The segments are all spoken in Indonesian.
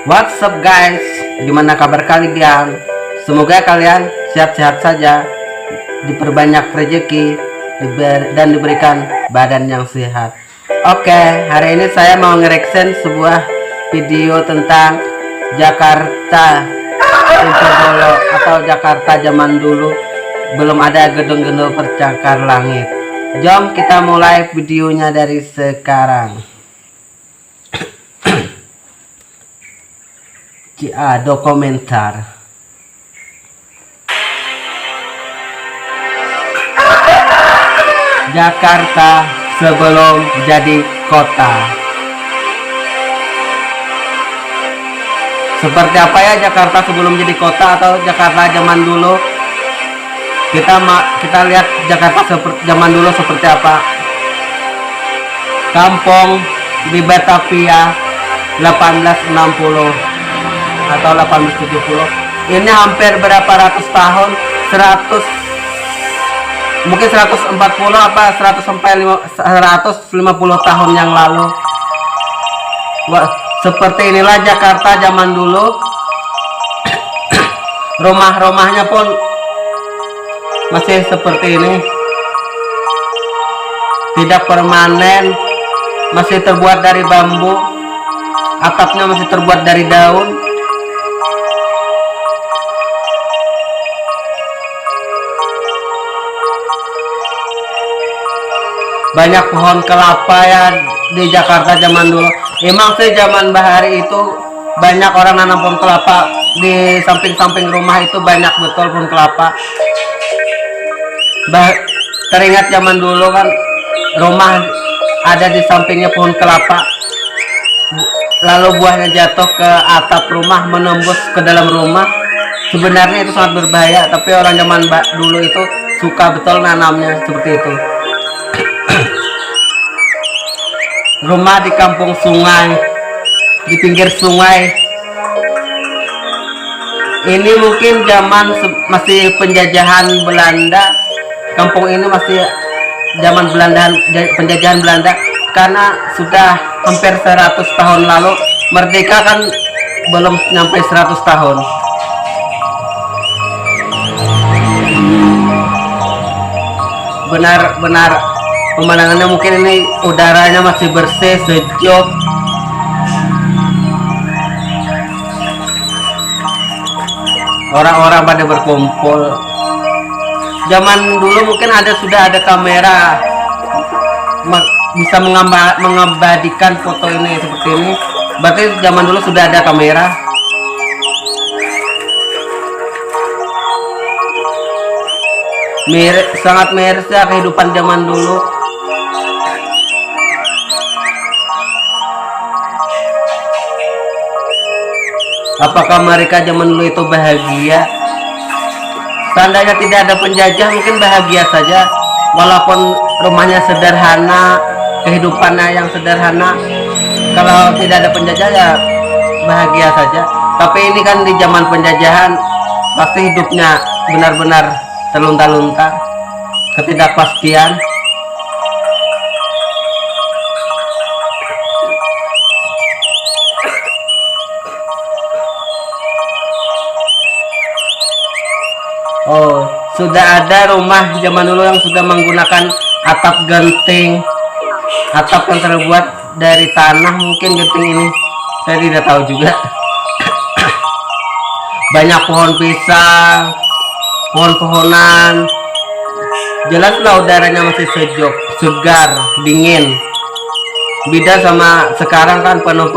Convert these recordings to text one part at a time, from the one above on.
What's up guys? Gimana kabar kalian? Semoga kalian sehat-sehat saja, diperbanyak rezeki, dan diberikan badan yang sehat. Oke, hari ini saya mau nge-reaction sebuah video tentang Jakarta tempo dulu atau Jakarta zaman dulu, belum ada gedung-gedung pencakar langit. Jom kita mulai videonya dari sekarang. Dokumenter Jakarta sebelum jadi kota. Seperti apa ya Jakarta sebelum jadi kota atau Jakarta zaman dulu? Kita lihat Jakarta zaman dulu seperti apa. Kampung di Batavia 1860 atau 1870. Ini hampir berapa ratus tahun? 100, mungkin 140 apa 100 sampai 150 tahun yang lalu. Wah, seperti inilah Jakarta zaman dulu. Rumah-rumahnya pun masih seperti ini, tidak permanen, masih terbuat dari bambu, atapnya masih terbuat dari daun. Banyak pohon kelapa ya di Jakarta zaman dulu. Emang sih zaman bahari itu banyak orang nanam pohon kelapa di samping-samping rumah, itu banyak betul pohon kelapa. Teringat zaman dulu kan rumah ada di sampingnya pohon kelapa, lalu buahnya jatuh ke atap rumah menembus ke dalam rumah. Sebenarnya itu sangat berbahaya, tapi orang zaman dulu itu suka betul nanamnya seperti itu. Rumah di kampung sungai, di pinggir sungai. Ini mungkin zaman masih penjajahan Belanda. Kampung ini masih zaman penjajahan Belanda, karena sudah hampir 100 tahun lalu. Merdeka kan belum sampai 100 tahun. Benar-benar pemandangannya, mungkin ini udaranya masih bersih, sejuk. Orang-orang pada berkumpul. Zaman dulu mungkin sudah ada kamera, bisa mengabadikan foto ini seperti ini. Berarti zaman dulu sudah ada kamera. Sangat miris ya kehidupan zaman dulu. Apakah mereka zaman dulu itu bahagia? Seandainya tidak ada penjajah, mungkin bahagia saja, walaupun rumahnya sederhana, kehidupannya yang sederhana. Kalau tidak ada penjajah ya bahagia saja. Tapi ini kan di zaman penjajahan, pasti hidupnya benar-benar terlunta-lunta, ketidakpastian. Oh, sudah ada rumah zaman dulu yang sudah menggunakan atap genting, atap yang terbuat dari tanah. Mungkin genting ini saya tidak tahu juga. Banyak pohon pisang, pohon-pohonan. Jelaslah udaranya masih sejuk, segar, dingin. Beda sama sekarang kan penuh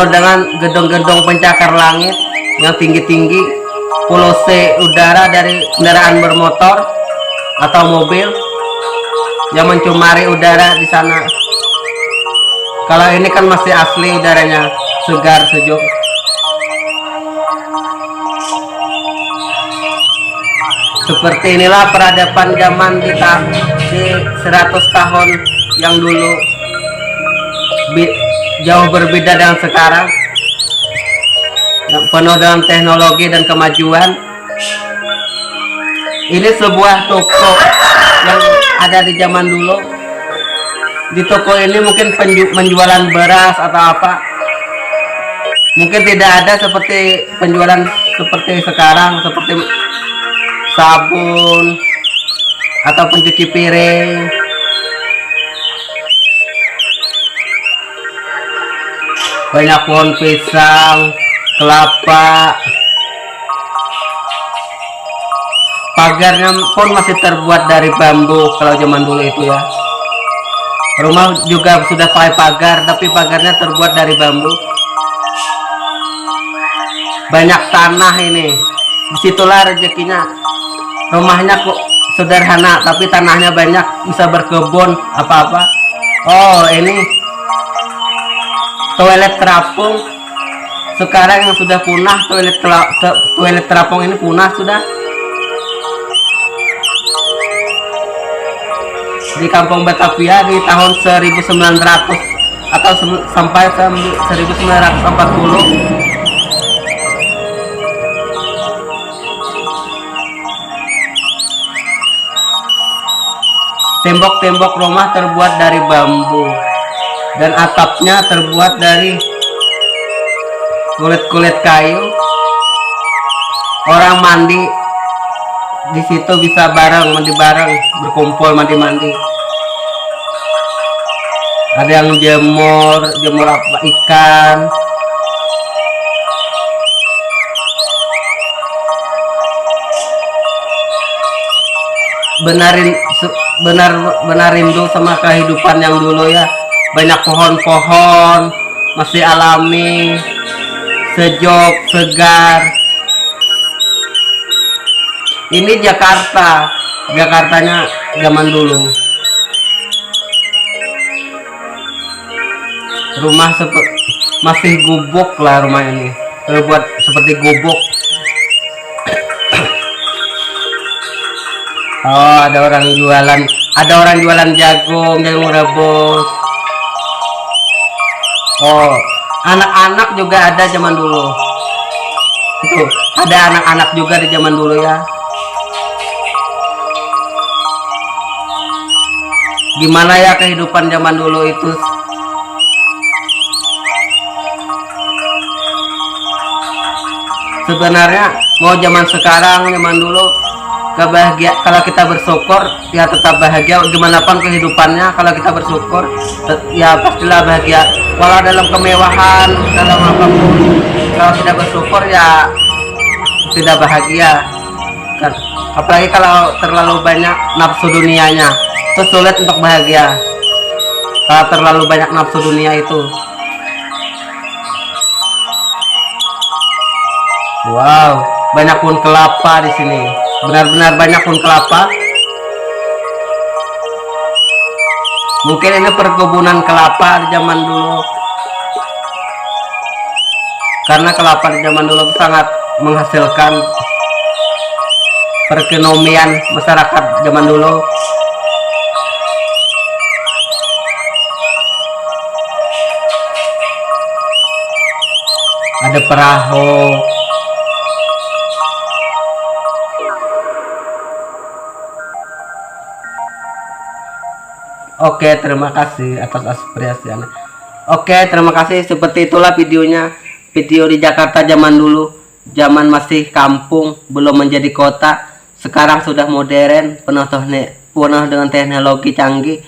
dengan gedung-gedung pencakar langit yang tinggi-tinggi. Polusi udara dari kendaraan bermotor atau mobil yang mencemari udara di sana. Kalau ini kan masih asli udaranya, segar, sejuk. Seperti inilah peradaban zaman di 100 tahun yang dulu. Jauh berbeda dengan sekarang, penuh dengan teknologi dan kemajuan. Ini sebuah toko yang ada di zaman dulu. Di toko ini mungkin penjualan beras atau apa. Mungkin tidak ada seperti penjualan seperti sekarang, seperti sabun atau pencuci piring. Banyak pohon pisang, kelapa. Pagarnya pun masih terbuat dari bambu kalau zaman dulu itu ya. Rumah juga sudah pakai pagar, tapi pagarnya terbuat dari bambu. Banyak tanah ini, disitulah rezekinya. Rumahnya kok sederhana, tapi tanahnya banyak, bisa berkebun apa-apa. Oh, ini toilet terapung. Sekarang yang sudah punah, toilet terapung ini punah sudah. Di Kampung Batavia di tahun 1900 atau sampai 1940. Tembok-tembok rumah terbuat dari bambu dan atapnya terbuat dari kulit-kulit kayu. Orang mandi di situ bisa bareng, mandi bareng, berkumpul mandi-mandi. Ada yang jemur apa, ikan. Benar rindu sama kehidupan yang dulu ya. Banyak pohon-pohon, masih alami, sejuk, segar. Ini Jakartanya zaman dulu. Rumah masih gubuk lah, rumah ini terbuat seperti gubuk. Oh, ada orang jualan jagung rebus. Oh, anak-anak juga ada zaman dulu. Itu ada anak-anak juga di zaman dulu ya. Gimana ya kehidupan zaman dulu itu? Sebenarnya mau zaman sekarang, zaman dulu, kebahagia kalau kita bersyukur ya tetap bahagia. Gimana pun kehidupannya, kalau kita bersyukur ya pastilah bahagia. Walau dalam kemewahan, dalam apapun, kalau tidak bersyukur ya tidak bahagia kan. Apalagi kalau terlalu banyak nafsu dunianya, itu sulit untuk bahagia. Kalau terlalu banyak nafsu dunia itu. Wow, banyak pohon kelapa di sini. Benar-benar banyak pohon kelapa. Mungkin ini perkebunan kelapa di zaman dulu. Karena kelapa di zaman dulu sangat menghasilkan perekonomian masyarakat zaman dulu. Ada perahu. Oke, terima kasih atas aspirasinya. Oke, terima kasih. Seperti itulah videonya. Video di Jakarta zaman dulu. Zaman masih kampung, belum menjadi kota. Sekarang sudah modern, penuh dengan teknologi canggih.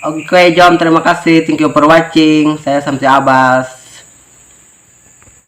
Oke, Jom, terima kasih. Thank you for watching. Saya Samsi Abbas.